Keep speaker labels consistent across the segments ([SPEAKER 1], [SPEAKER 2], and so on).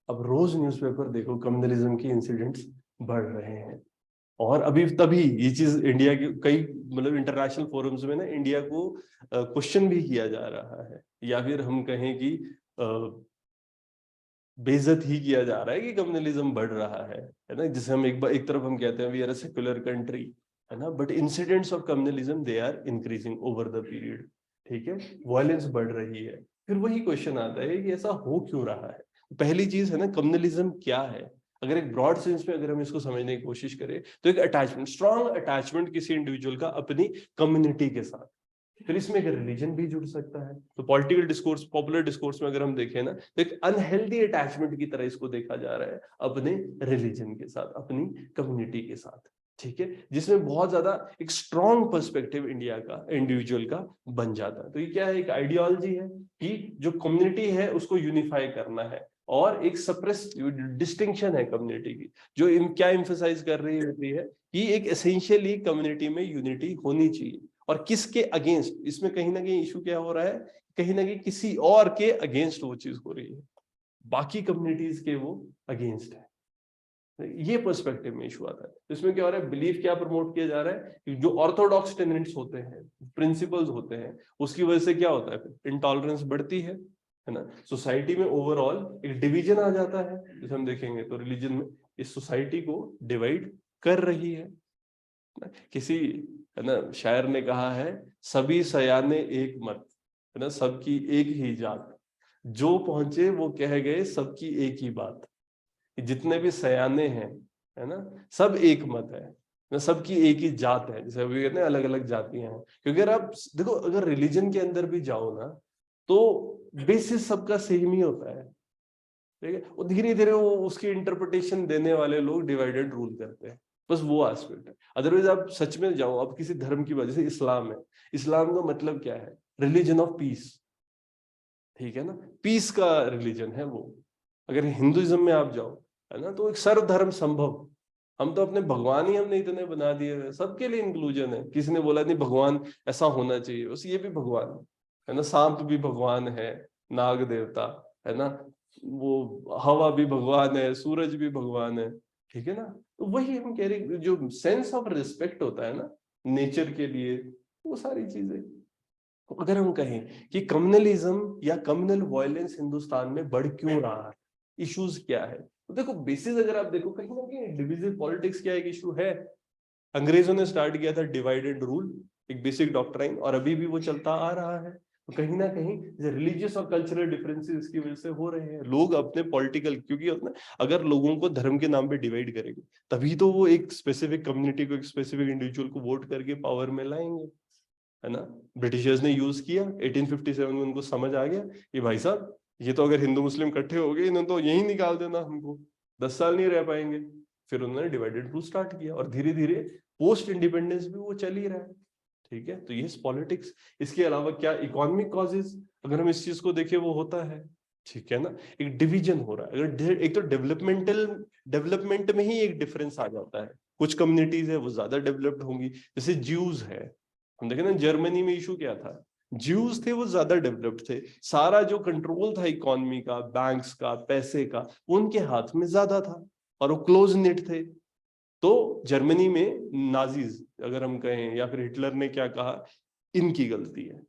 [SPEAKER 1] अब रोज न्यूज़पेपर देखो, कम्युनलिज्म के इंसिडेंट्स बढ़ रहे हैं। और अभी तभी ये चीज इंडिया के कई मतलब इंटरनेशनल फोरम्स में ना इंडिया को क्वेश्चन भी किया जा रहा है, या फिर हम कहें कि बेइज्जत ही किया जा रहा है कि कम्युनलिज्म बढ़ रहा है ना। जिसे हम एक तरफ हम कहते हैं we are a secular country, है ना, but incidents of communalism they are increasing over the period. ठीक है, वायलेंस बढ़ रही है। फिर वही क्वेश्चन आता है कि ऐसा हो क्यों रहा है। पहली चीज है ना, कम्युनलिज्म क्या है। अगर एक ब्रॉड सेंस में अगर हम इसको समझने की कोशिश करें तो एक अटैचमेंट, स्ट्रॉन्ग अटैचमेंट किसी इंडिविजुअल का अपनी कम्युनिटी के साथ। फिर इसमें अगर रिलीजन भी जुड़ सकता है, तो पॉलिटिकल डिस्कोर्स, पॉपुलर डिस्कोर्स में अगर हम देखें ना, तो एक अनहेल्दी अटैचमेंट की तरह इसको देखा जा रहा है अपने रिलीजन के साथ, अपनी कम्युनिटी के साथ। ठीक है, जिसमें बहुत ज्यादा एक स्ट्रॉन्ग पर्सपेक्टिव इंडिया का, इंडिविजुअल का बन जाता है। तो ये क्या है, एक आइडियोलॉजी है कि जो कम्युनिटी है उसको यूनिफाई करना है, और एक सप्रेस डिस्टिंक्शन है कम्युनिटी की, जो क्या एम्फसाइज कर रही होती है कि एक एसेंशियली कम्युनिटी में यूनिटी होनी चाहिए। और किसके अगेंस्ट, इसमें कहीं ना कहीं इशू क्या हो रहा है, कहीं ना कहीं किसी और के अगेंस्ट वो चीज हो रही है, बाकी कम्युनिटीज के वो अगेंस्ट है। ये पर्सपेक्टिव में इशू आता है। तो इसमें क्या हो रहा है, बिलीफ क्या प्रमोट किया जा रहा है कि जो ऑर्थोडॉक्स टेनेंट्स होते हैं, प्रिंसिपल्स होते हैं, उसकी वजह से क्या होता है, फिर इंटॉलरेंस बढ़ती है ना। सोसाइटी में ओवरऑल एक डिवीजन आ जाता है। जैसे हम देखेंगे तो रिलीजन में इस सोसाइटी को डिवाइड कर रही है। किसी, है ना, शायर ने कहा है, सभी सयाने एक मत, है ना, सबकी एक ही जात, जो पहुंचे वो कह गए सबकी एक ही बात। जितने भी सयाने हैं, है ना, सब एक मत है ना, सबकी एक ही जात है। जैसे अभी कहते हैं अलग अलग जातियां हैं, क्योंकि अगर आप देखो, अगर रिलीजन के अंदर भी जाओ ना, तो बेसिस सबका सेम ही होता है। ठीक है, और धीरे धीरे वो उसकी इंटरप्रिटेशन देने वाले लोग डिवाइडेड रूल करते हैं, बस वो एस्पेक्ट है। अदरवाइज आप सच में जाओ, आप किसी धर्म की वजह से, इस्लाम है, इस्लाम का मतलब क्या है, रिलीजन ऑफ पीस। ठीक है ना, पीस का रिलीजन है वो। अगर हिंदुइज्म में आप जाओ, है ना, तो एक सर्वधर्म संभव। हम तो अपने भगवान ही हमने इतने बना दिए हैं, सबके लिए इंक्लूजन है। किसी ने बोला नहीं भगवान ऐसा होना चाहिए, बस ये भी भगवान है ना, सांप भी भगवान है, नाग देवता, है ना, वो हवा भी भगवान है, सूरज भी भगवान है। ठीक है ना, तो वही हम कह रहे हैं, जो सेंस ऑफ रिस्पेक्ट होता है ना नेचर के लिए, वो सारी चीजें। तो अगर हम कहें कि कम्युनलिज्म या कम्युनल वायलेंस हिंदुस्तान में बढ़ क्यों रहा है, इश्यूज क्या है, तो देखो बेसिस अगर आप देखो, कहीं ना कहीं डिविजिव पॉलिटिक्स क्या एक इशू है। अंग्रेजों ने स्टार्ट किया था डिवाइड एंड रूल, एक बेसिक डॉक्ट्राइन, और अभी भी वो चलता आ रहा है। तो कहीं ना कहीं रिलीजियस और कल्चरल डिफरेंसेस की वजह से हो रहे हैं लोग अपने पॉलिटिकल, क्योंकि अपने अगर लोगों को धर्म के नाम पे डिवाइड करेंगे, तभी तो वो एक स्पेसिफिक कम्युनिटी को, एक स्पेसिफिक इंडिविजुअल को वोट करके पावर में लाएंगे, है ना। ब्रिटिशर्स ने यूज किया 1857 में, उनको समझ आ गया कि भाई साहब ये तो अगर हिंदू मुस्लिम इकट्ठे हो गए, इन्होंने तो यही निकाल देना हमको, 10 साल नहीं रह पाएंगे। फिर उन्होंने डिवाइडेड रूल स्टार्ट किया, और धीरे धीरे पोस्ट इंडिपेंडेंस भी वो चल ही रहा है। ठीक है, तो ये पॉलिटिक्स। इसके अलावा क्या इकोनॉमिक कॉजेज, अगर हम इस चीज को देखें, वो होता है। ठीक है ना, एक डिवीजन हो रहा है। अगर एक तो डेवलपमेंट में ही एक डिफरेंस आ जाता है। कुछ कम्युनिटीज है वो ज्यादा डेवलप्ड होंगी, जैसे ज्यूज है। हम देखें ना, जर्मनी में इशू क्या था, ज्यूज थे वो ज्यादा डेवलप्ड थे, सारा जो कंट्रोल था इकोनॉमी का, बैंक्स का, पैसे का, उनके हाथ में ज्यादा था, और वो क्लोज नेट थे। तो जर्मनी में नाजीज अगर हम कहें, या फिर हिटलर ने क्या कहा, इनकी गलती है,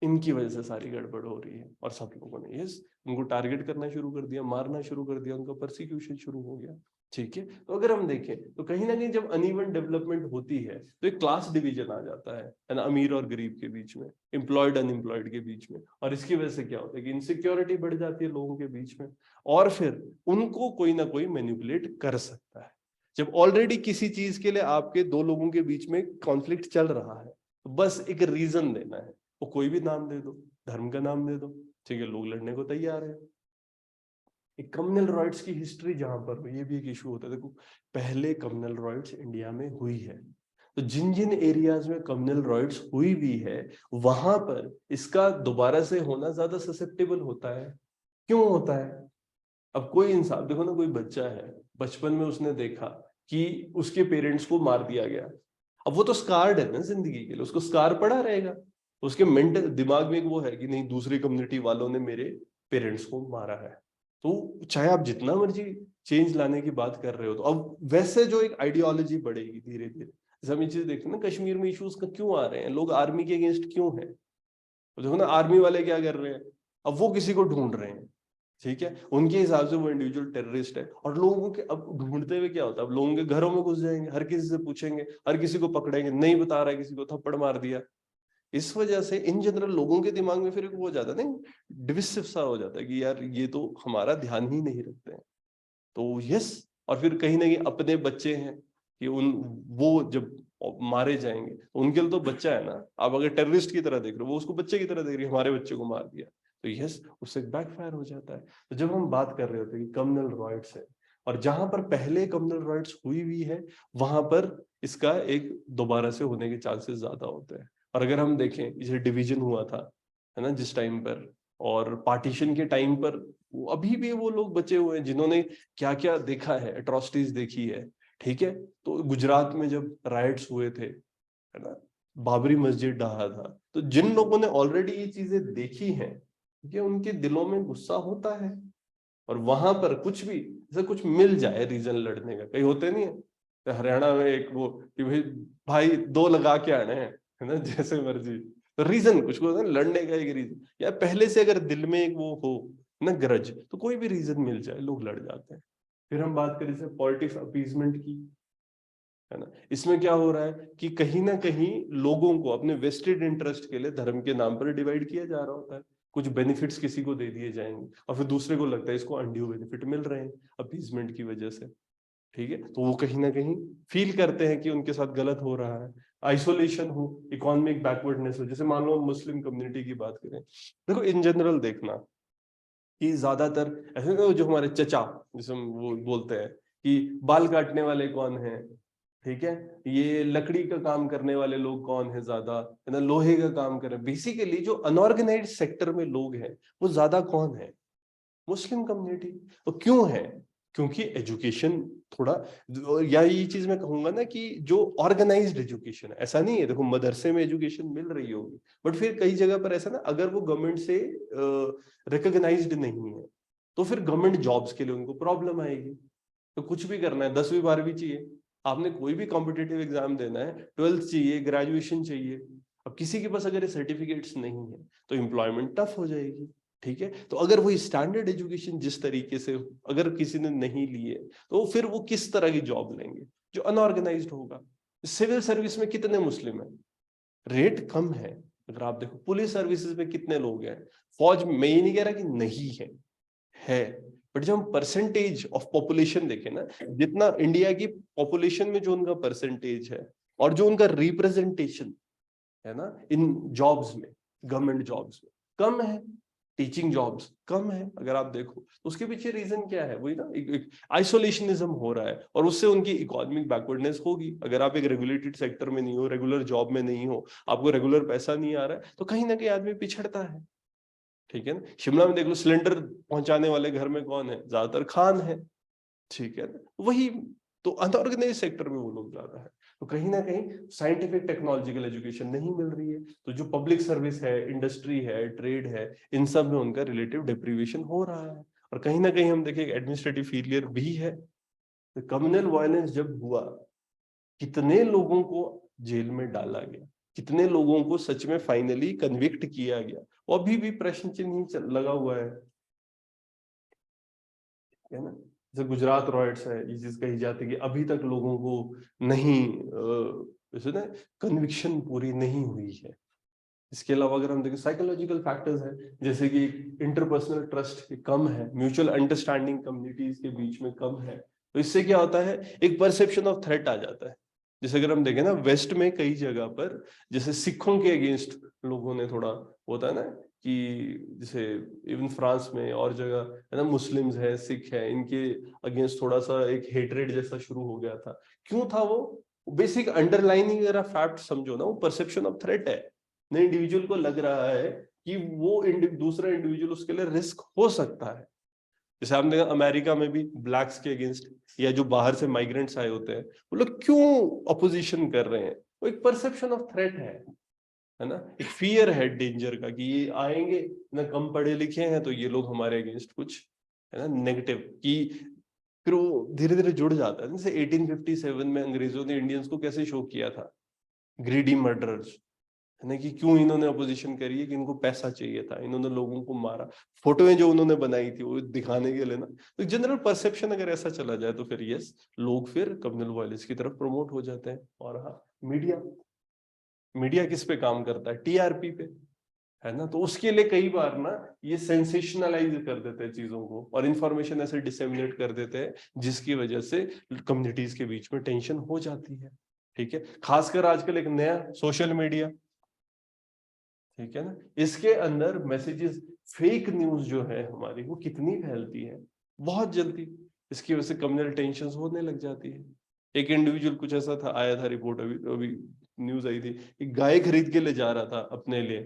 [SPEAKER 1] इनकी वजह से सारी गड़बड़ हो रही है, और सब लोगों ने यस उनको टारगेट करना शुरू कर दिया, मारना शुरू कर दिया, उनका परसिक्यूशन शुरू हो गया। ठीक है, तो अगर हम देखें तो कहीं ना कहीं जब अनइवन डेवलपमेंट होती है, तो एक क्लास डिवीजन आ जाता है ना, अमीर और गरीब के बीच में, एम्प्लॉयड अनएम्प्लॉयड के बीच में, और इसकी वजह से क्या होता है कि इनसिक्योरिटी बढ़ जाती है लोगों के बीच में, और फिर उनको कोई ना कोई मैनिपुलेट कर सकता है। जब ऑलरेडी किसी चीज के लिए आपके दो लोगों के बीच में कॉन्फ्लिक्ट चल रहा है, तो बस एक रीजन देना है, वो कोई भी नाम दे दो, धर्म का नाम दे दो, ठीक है, लोग लड़ने को तैयार है। एक कम्युनल रॉयट्स की हिस्ट्री जहां पर हो, ये भी एक इशू होता है। देखो, पहले कम्युनल रॉयट्स इंडिया में हुई है, तो जिन जिन एरियाज में कम्युनल रॉयट्स हुई भी है, वहां पर इसका दोबारा से होना ज्यादा ससेप्टेबल होता है। क्यों होता है? अब कोई इंसान देखो ना, कोई बच्चा है, बचपन में उसने देखा कि उसके पेरेंट्स को मार दिया गया, अब वो तो स्कारड है ना जिंदगी के लिए, उसको स्कार पड़ा रहेगा। उसके मेंटल दिमाग में एक वो है कि नहीं, दूसरी कम्युनिटी वालों ने मेरे पेरेंट्स को मारा है। तो चाहे आप जितना मर्जी चेंज लाने की बात कर रहे हो, तो अब वैसे जो एक आइडियोलॉजी बढ़ेगी धीरे धीरे। जैसे हम ये चीज देखते हैं ना, कश्मीर में इश्यूज क्यों आ रहे हैं, लोग आर्मी के अगेंस्ट क्यों हैं, तो देखो ना आर्मी वाले क्या कर रहे हैं, अब वो किसी को ढूंढ रहे हैं, ठीक है, उनके हिसाब से वो इंडिविजुअल टेररिस्ट है। और लोगों के अब ढूंढते हुए क्या होता है, अब लोगों के घरों में घुस जाएंगे, हर किसी से पूछेंगे, हर किसी को पकड़ेंगे, नहीं बता रहा है किसी को थप्पड़ मार दिया। इस वजह से इन जनरल लोगों के दिमाग में फिर एक वो हो जाता है ना, डिविसिव सा हो जाता है कि यार ये तो हमारा ध्यान ही नहीं रखते हैं। तो यस, और फिर कहीं ना कहीं अपने बच्चे हैं कि उन वो जब मारे जाएंगे तो उनके लिए तो बच्चा है ना, आप अगर टेररिस्ट की तरह देख रहे हो, वो उसको बच्चे की तरह देख रही है, हमारे बच्चे को मार दिया, तो यस उससे बैकफायर हो जाता है। तो जब हम बात कर रहे होते हैं कि कम्युनल रॉयट्स है, और जहां पर पहले कम्युनल रॉयट्स हुई हुई है वहां पर इसका एक दोबारा से होने के चांसेस ज्यादा होते हैं। और अगर हम देखें जैसे डिवीजन हुआ था, है ना, जिस टाइम पर, और पार्टीशन के टाइम पर, अभी भी वो लोग बचे हुए हैं जिन्होंने क्या क्या देखा है, एट्रोसिटीज देखी है, ठीक है। तो गुजरात में जब राइट्स हुए थे, है ना, बाबरी मस्जिद ढहा था, तो जिन लोगों ने ऑलरेडी ये चीजें देखी हैं, ये उनके दिलों में गुस्सा होता है। और वहां पर कुछ भी जैसे कुछ मिल जाए रीजन लड़ने का, कहीं होते नहीं है, तो हरियाणा में एक वो कि भाई भाई दो लगा के आने हैं, है ना, जैसे मर्जी, तो रीजन कुछ को लड़ने का एक रीजन, या पहले से अगर दिल में एक वो हो ना ग्रज, तो कोई भी रीजन मिल जाए लोग लड़ जाते हैं। फिर हम बात करें जैसे पॉलिटिक्स अपीजमेंट की, है ना, इसमें क्या हो रहा है कि कहीं ना कहीं लोगों को अपने वेस्टेड इंटरेस्ट के लिए धर्म के नाम पर डिवाइड किया जा रहा होता है। कुछ बेनिफिट्स किसी को दे दिए जाएंगे और फिर दूसरे को लगता है इसको अनड्यू बेनिफिट मिल रहे हैं अपीजमेंट की वजह से, ठीक है, तो वो कहीं ना कहीं फील करते हैं कि उनके साथ गलत हो रहा है। आइसोलेशन हो, इकोनॉमिक बैकवर्डनेस हो, जैसे मान लो मुस्लिम कम्युनिटी की बात करें, देखो इन जनरल देखना कि ज्यादातर ऐसे ना जो हमारे चचा, जिसे हम वो बोलते हैं कि बाल काटने वाले कौन है, ठीक है, ये लकड़ी का काम करने वाले लोग कौन है ज्यादा, है ना, लोहे का काम कर रहे हैं, बेसिकली जो अनऑर्गेनाइज्ड सेक्टर में लोग हैं वो ज्यादा कौन है, मुस्लिम कम्युनिटी। तो क्यों है, क्योंकि एजुकेशन थोड़ा, या ये चीज मैं कहूंगा ना कि जो ऑर्गेनाइज्ड एजुकेशन है, ऐसा नहीं है, देखो मदरसे में एजुकेशन मिल रही होगी, बट फिर कई जगह पर ऐसा ना, अगर वो गवर्नमेंट से रिकॉग्नाइज्ड नहीं है तो फिर गवर्नमेंट जॉब्स के लिए उनको प्रॉब्लम आएगी। तो कुछ भी करना है, 10वीं 12वीं चाहिए, आपने कोई भी कॉम्पिटेटिव एग्जाम देना है, 12th चाहिए, ग्रेजुएशन चाहिए, अब किसी के पास अगर ये सर्टिफिकेट्स नहीं है तो एम्प्लॉयमेंट टफ हो जाएगी, ठीक है। तो अगर वही स्टैंडर्ड एजुकेशन जिस तरीके से अगर किसी ने नहीं लिए, तो फिर वो किस तरह की जॉब लेंगे, जो अनऑर्गेनाइज्ड होगा। सिविल सर्विस में कितने मुस्लिम हैं, रेट कम है। अगर आप देखो पुलिस सर्विसेज में कितने लोग हैं, फौज में, मैं ये नहीं कह रहा कि नहीं है, बट जब हम परसेंटेज ऑफ पॉपुलेशन देखें ना, जितना इंडिया की पॉपुलेशन में जो उनका परसेंटेज है और जो उनका रिप्रेजेंटेशन है ना इन जॉब्स में, गवर्नमेंट जॉब्स में कम है, टीचिंग जॉब्स कम है, अगर आप देखो तो उसके पीछे रीजन क्या है, वही ना, एक आइसोलेशनिज्म हो रहा है, और उससे उनकी इकोनॉमिक बैकवर्डनेस होगी। अगर आप एक रेगुलेटेड सेक्टर में नहीं हो, रेगुलर जॉब में नहीं हो, आपको रेगुलर पैसा नहीं आ रहा है, तो कहीं ना कहीं आदमी पिछड़ता है, ठीक है ना। शिमला में देख लो, सिलेंडर पहुंचाने वाले घर में कौन है, ज्यादातर खान है, ठीक है ना, वही। तो अनऑर्गेनाइज सेक्टर में वो लोग ज्यादा है। तो कहीं ना कहीं साइंटिफिक टेक्नोलॉजिकल एजुकेशन नहीं मिल रही है, तो जो पब्लिक सर्विस है, इंडस्ट्री है, ट्रेड है, इन सब में उनका रिलेटिव डिप्रीवेशन हो रहा है। और कहीं ना कहीं हम देखें एडमिनिस्ट्रेटिव फेलियर भी है। तो कम्युनल वायलेंस जब हुआ, कितने लोगों को जेल में डाला गया, कितने लोगों को सच में फाइनली कन्विक्ट किया गया, वो अभी भी प्रश्न चिन्ह ही लगा हुआ है ना। जैसे गुजरात रॉयट्स है, ये चीज कही जाती है कि अभी तक लोगों को नहीं, जैसे ना, कन्विक्शन पूरी नहीं हुई है। इसके अलावा अगर हम देखें साइकोलॉजिकल फैक्टर्स है, जैसे कि इंटरपर्सनल ट्रस्ट कम है, म्यूचुअल अंडरस्टैंडिंग कम्युनिटीज के बीच में कम है, तो इससे क्या होता है, एक परसेप्शन ऑफ थ्रेट आ जाता है। जैसे अगर हम देखें ना, वेस्ट में कई जगह पर जैसे सिखों के अगेंस्ट लोगों ने थोड़ा, होता है ना कि जैसे इवन फ्रांस में और जगह, है ना, मुस्लिम्स है, सिख है, इनके अगेंस्ट थोड़ा सा एक हेटरेट जैसा शुरू हो गया था। क्यों था वो, बेसिक अंडरलाइनिंग अगर आप फैक्ट समझो ना, वो परसेप्शन ऑफ थ्रेट है। नहीं, इंडिविजुअल को लग रहा है कि वो दूसरा इंडिविजुअल उसके लिए रिस्क हो सकता है। जैसे हमने अमेरिका में भी ब्लैक्स के अगेंस्ट, या जो बाहर से माइग्रेंट्स आए होते हैं, वो लोग क्यों अपोजिशन कर रहे हैं, वो एक परसेप्शन ऑफ थ्रेट है ना, एक फियर है डेंजर का कि ये आएंगे ना, कम पढ़े लिखे हैं तो ये लोग हमारे अगेंस्ट कुछ है ना, नेगेटिव कि फिर वो धीरे धीरे जुड़ जाता है। जैसे 1857 में अंग्रेजों ने इंडियंस को कैसे शो किया था, ग्रीडी मर्डरर्स, है ना, कि क्यों इन्होंने अपोजिशन करी है, कि इनको पैसा चाहिए था, इन्होंने लोगों को मारा। फोटोएं जो उन्होंने बनाई थी वो दिखाने के लिए ना, तो जनरल परसेप्शन अगर ऐसा चला जाए तो फिर यस, लोग फिर कम्युनल वायलेंस की तरफ प्रमोट हो जाते हैं। और हाँ, मीडिया मीडिया किस पे काम करता है, टीआरपी पे, है ना, तो उसके लिए कई बार ना ये सेंसेशनलाइज कर देते हैं चीजों को और इंफॉर्मेशन ऐसे डिसेमिनेट कर देते हैं जिसकी वजह से कम्युनिटीज के बीच में टेंशन हो जाती है। ठीक है, खासकर आजकल एक नया सोशल मीडिया, ठीक है ना, इसके अंदर मैसेजेस, फेक न्यूज जो है हमारी वो कितनी फैलती है बहुत जल्दी, इसकी वजह से कम्युनल टेंशन होने लग जाती है। एक इंडिविजुअल कुछ ऐसा था, आया था रिपोर्ट, अभी अभी न्यूज आई थी, एक गाय खरीद के ले जा रहा था अपने लिए,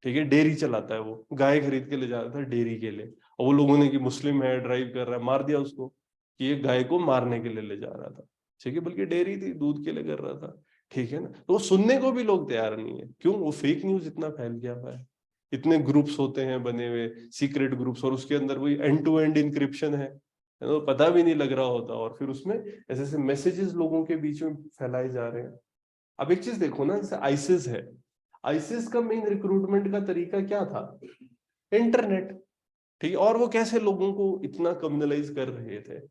[SPEAKER 1] ठीक है, डेयरी चलाता है, वो गाय खरीद के ले जा रहा था डेयरी के लिए, और वो लोगों ने कि मुस्लिम है, ड्राइव कर रहा है, मार दिया उसको कि ये गाय को मारने के लिए ले जा रहा था। ठीक है, बल्कि डेयरी थी, दूध के लिए कर रहा था। ठीक है ना, तो वो सुनने को भी लोग तैयार नहीं है, क्यों, वो फेक न्यूज इतना फैल गया हुआ है, इतने ग्रुप्स होते हैं बने हुए, सीक्रेट ग्रुप्स, और उसके अंदर वही एंड टू एंड इंक्रिप्शन है ना, पता भी नहीं लग रहा होता, और फिर उसमें ऐसे ऐसे मैसेजेस लोगों के बीच में फैलाए जा रहे हैं। अब एक चीज देखो ना, जैसे आईसिस है, आईसिस का मेन रिक्रूटमेंट का तरीका क्या था, इंटरनेट। ठीक है, और वो कैसे लोगों को इतना कम्युनलाइज कर रहे थे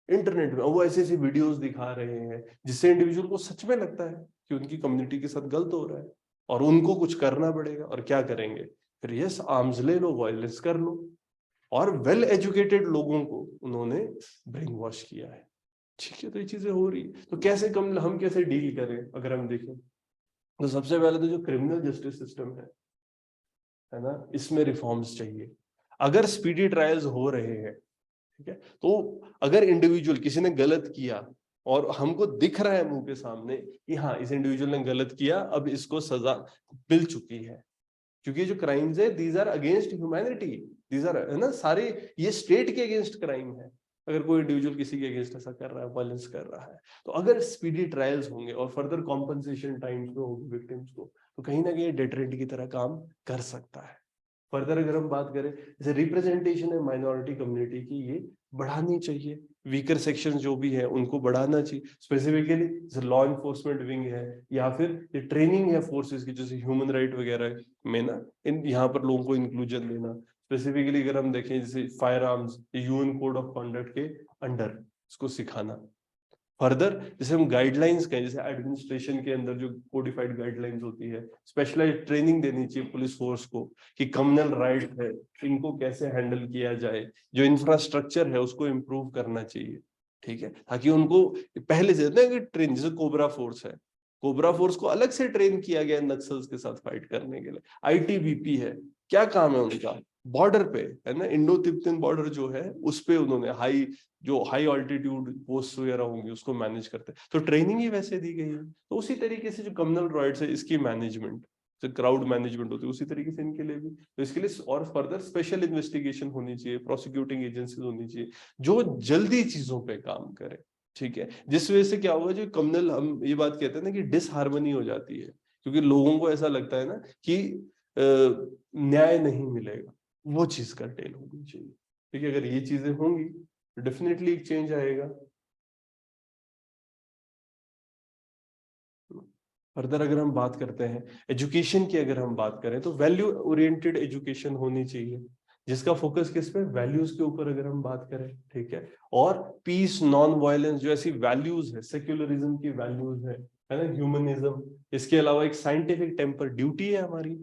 [SPEAKER 1] इंटरनेट में, वो ऐसे ऐसे वीडियोस दिखा रहे हैं जिससे इंडिविजुअल को सच में लगता है कि उनकी कम्युनिटी के साथ गलत हो रहा है और उनको कुछ करना पड़ेगा, और क्या करेंगे फिर, यस, आर्म्स ले लो, वायलेंस कर लो, और वेल एजुकेटेड लोगों को उन्होंने ब्रेन वॉश किया है। ठीक है, तो ये चीजें हो रही है, तो कैसे कम, हम कैसे डील करें, अगर हम देखें तो सबसे पहले तो जो क्रिमिनल जस्टिस सिस्टम है ना, इसमें रिफॉर्म्स चाहिए। अगर स्पीडी ट्रायल्स हो रहे हैं, ठीक है, तो अगर इंडिविजुअल किसी ने गलत किया और हमको दिख रहा है मुंह के सामने कि हाँ इस इंडिविजुअल ने गलत किया, अब इसको सजा मिल चुकी है, क्योंकि जो क्राइम्स है these are against humanity, these are, है ना, सारे ये स्टेट के अगेंस्ट क्राइम है। अगर कोई इंडिविजुअल किसी के अगेंस्ट ऐसा कर रहा है, वायलेंस कर रहा है, तो अगर स्पीडी ट्रायल्स होंगे और फर्दर कॉम्पनसेशन टाइम्स में होगी विक्टिम्स को, तो कहीं ना कहीं डेटरेंट की तरह काम कर सकता है। फर्दर अगर हम बात करें, जैसे रिप्रेजेंटेशन है माइनॉरिटी कम्युनिटी की, ये बढ़ानी चाहिए, वीकर सेक्शन जो भी है उनको बढ़ाना चाहिए, स्पेसिफिकली जैसे लॉ एनफोर्समेंट विंग है, या फिर ये ट्रेनिंग है फोर्सेस की, जैसे ह्यूमन राइट वगैरह में ना, इन यहाँ पर लोगों को इंक्लूजन देना। स्पेसिफिकली अगर हम देखें, जैसे fire arms UN code of conduct के अंडर इसको सिखाना। फर्दर जैसे हम गाइडलाइंस कहें, जैसे एडमिनिस्ट्रेशन के अंदर जो कोडिफाइड गाइडलाइंस होती है, स्पेशलाइज्ड ट्रेनिंग देनी चाहिए पुलिस फोर्स को कि कम्युनल राइट है इनको कैसे हैंडल किया जाए, जो इंफ्रास्ट्रक्चर है उसको इम्प्रूव करना चाहिए। ठीक है, ताकि उनको पहले से ना ट्रेन, जैसे कोबरा फोर्स है, कोबरा फोर्स को अलग से ट्रेन किया गया नक्सल्स के साथ फाइट करने के लिए। आईटीबीपी है, क्या काम है उनका, बॉर्डर पे, है ना, इंडो तिब्बतन बॉर्डर जो है उस पे उन्होंने हाई ऑल्टीट्यूड पोस्ट वगैरह होंगी उसको मैनेज करते हैं, तो ट्रेनिंग ही वैसे दी गई है। तो उसी तरीके से जो कम्युनल राइट्स है इसकी मैनेजमेंट, जो क्राउड मैनेजमेंट होती है, उसी तरीके से इनके लिए भी, तो इसके लिए और फर्दर स्पेशल इन्वेस्टिगेशन होनी चाहिए, प्रोसिक्यूटिंग एजेंसीज होनी चाहिए जो जल्दी चीजों पे काम करे। ठीक है, जिस वजह से क्या होगा, जो कम्युनल, हम ये बात कहते हैं ना कि डिसहार्मनी हो जाती है, क्योंकि लोगों को ऐसा लगता है ना कि न्याय नहीं मिलेगा, वो चीज कर्टेल होनी चाहिए। ठीक है, अगर ये चीजें होंगी तो डेफिनेटली एक चेंज आएगा। फर्दर अगर हम बात करते हैं एजुकेशन की, अगर हम बात करें तो वैल्यू ओरिएंटेड एजुकेशन होनी चाहिए, जिसका फोकस किस पे, वैल्यूज के ऊपर अगर हम बात करें। ठीक है, और पीस, नॉन वायलेंस, जो ऐसी वैल्यूज है, सेक्युलरिज्म की वैल्यूज है ना, ह्यूमनिज्म, इसके अलावा एक साइंटिफिक टेम्पर, ड्यूटी है हमारी।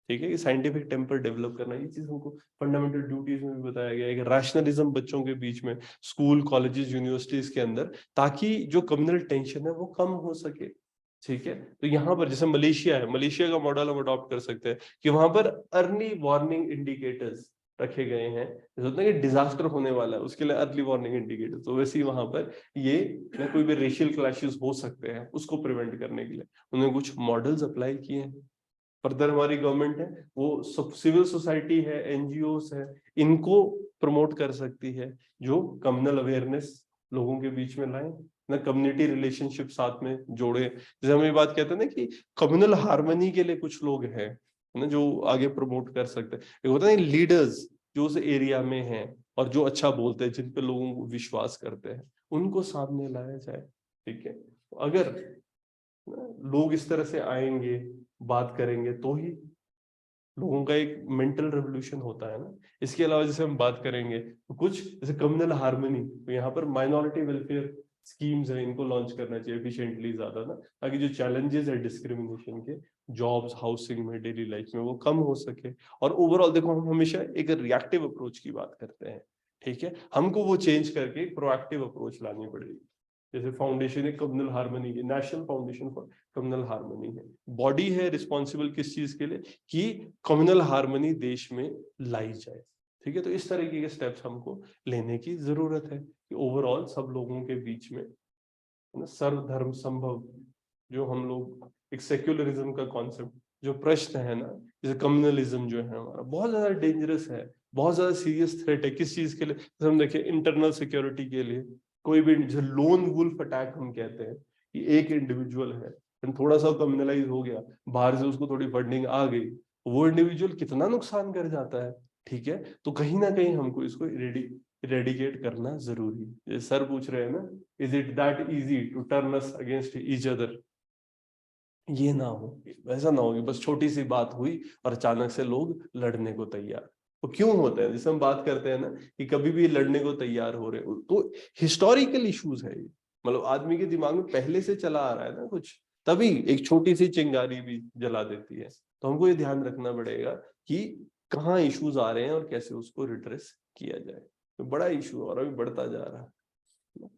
[SPEAKER 1] ठीक है, कि साइंटिफिक टेम्पर डेवलप करना, ये चीज हमको फंडामेंटल ड्यूटीज में भी बताया गया है। एक रैशनलिज्म बच्चों के बीच में, स्कूल, कॉलेजेस, यूनिवर्सिटीज के अंदर, ताकि जो कम्युनल टेंशन है वो कम हो सके। ठीक है, तो यहाँ पर जैसे मलेशिया है, मलेशिया का मॉडल हम अडॉप्ट कर सकते हैं कि वहां पर अर्ली वार्निंग इंडिकेटर्स रखे गए हैं, जैसे होता है कि डिजास्टर होने वाला है उसके लिए अर्ली वार्निंग इंडिकेटर्स, तो वैसे ही वहां पर ये कोई भी रेशियल क्लैशेस हो सकते हैं उसको प्रिवेंट करने के लिए उन्होंने कुछ मॉडल्स अप्लाई किए हैं। फर्दर हमारी गवर्नमेंट है वो सिविल सोसाइटी है, एनजीओस है, इनको प्रमोट कर सकती है, जो कम्युनल अवेयरनेस लोगों के बीच में लाए ना, कम्युनिटी रिलेशनशिप साथ में जोड़े। जैसे हम ये बात कहते हैं ना कि कम्युनल हार्मनी के लिए कुछ लोग हैं ना जो आगे प्रमोट कर सकते हैं। एक होता है लीडर्स, जो उस एरिया में हैं और जो अच्छा बोलते हैं, जिन पे लोगों को विश्वास करते हैं, उनको सामने लाया जाए। ठीक है, अगर लोग इस तरह से आएंगे, बात करेंगे, तो ही लोगों का एक मेंटल रेवोल्यूशन होता है ना। इसके अलावा जैसे हम बात करेंगे तो कुछ जैसे कम्युनल हार्मनी, तो यहाँ पर माइनॉरिटी वेलफेयर स्कीम्स है, इनको लॉन्च करना चाहिए एफिशिएंटली ज्यादा ना, ताकि जो चैलेंजेस है डिस्क्रिमिनेशन के, जॉब्स, हाउसिंग में, डेली लाइफ में, वो कम हो सके। और ओवरऑल देखो, हम हमेशा एक रिएक्टिव अप्रोच की बात करते हैं, ठीक है, हमको वो चेंज करके एक प्रोएक्टिव अप्रोच लानी पड़ेगी। जैसे फाउंडेशन है कम्युनल हार्मनी की, national foundation for communal harmony है, बॉडी है रिस्पॉन्सिबल किस चीज के लिए, कि कम्युनल हार्मनी देश में लाई जाए। ठीक है, तो इस तरीके के स्टेप्स हमको लेने की जरूरत है कि ओवरऑल सब लोगों के बीच में, है ना, सर्वधर्म संभव, जो हम लोग एक सेक्युलरिज्म का कॉन्सेप्ट जो प्रश्न है ना, जैसे कम्युनलिज्म जो है हमारा बहुत ज्यादा डेंजरस है, बहुत ज्यादा सीरियस थ्रेट है। किस चीज के लिए, जैसे हम देखिए इंटरनल सिक्योरिटी के लिए, कोई भी जैसे लोन वुल्फ अटैक हम कहते हैं, कि एक इंडिविजुअल है, थोड़ा सा कम्युनलाइज हो गया, बाहर से उसको थोड़ी फंडिंग आ गई, वो इंडिविजुअल कितना नुकसान कर जाता है। ठीक है, तो कहीं ना कहीं हमको इसको इरेडिकेट करना जरूरी है। जैसे सर पूछ रहे हैं ना, is it that easy to turn us against each other, ये ना हो, ऐसा ना हो कि बस छोटी सी बात हुई और अचानक से लोग लड़ने को तैयार। वो क्यों होता है, जैसे हम बात करते हैं ना कि कभी भी लड़ने को तैयार हो रहे हो, तो हिस्टोरिकल इश्यूज है ये, मतलब आदमी के दिमाग में पहले से चला आ रहा है ना कुछ, तभी एक छोटी सी चिंगारी भी जला देती है। तो हमको ये ध्यान रखना पड़ेगा कि कहाँ इश्यूज आ रहे हैं और कैसे उसको रिड्रेस किया जाए। तो बड़ा इशू और अभी बढ़ता जा रहा है।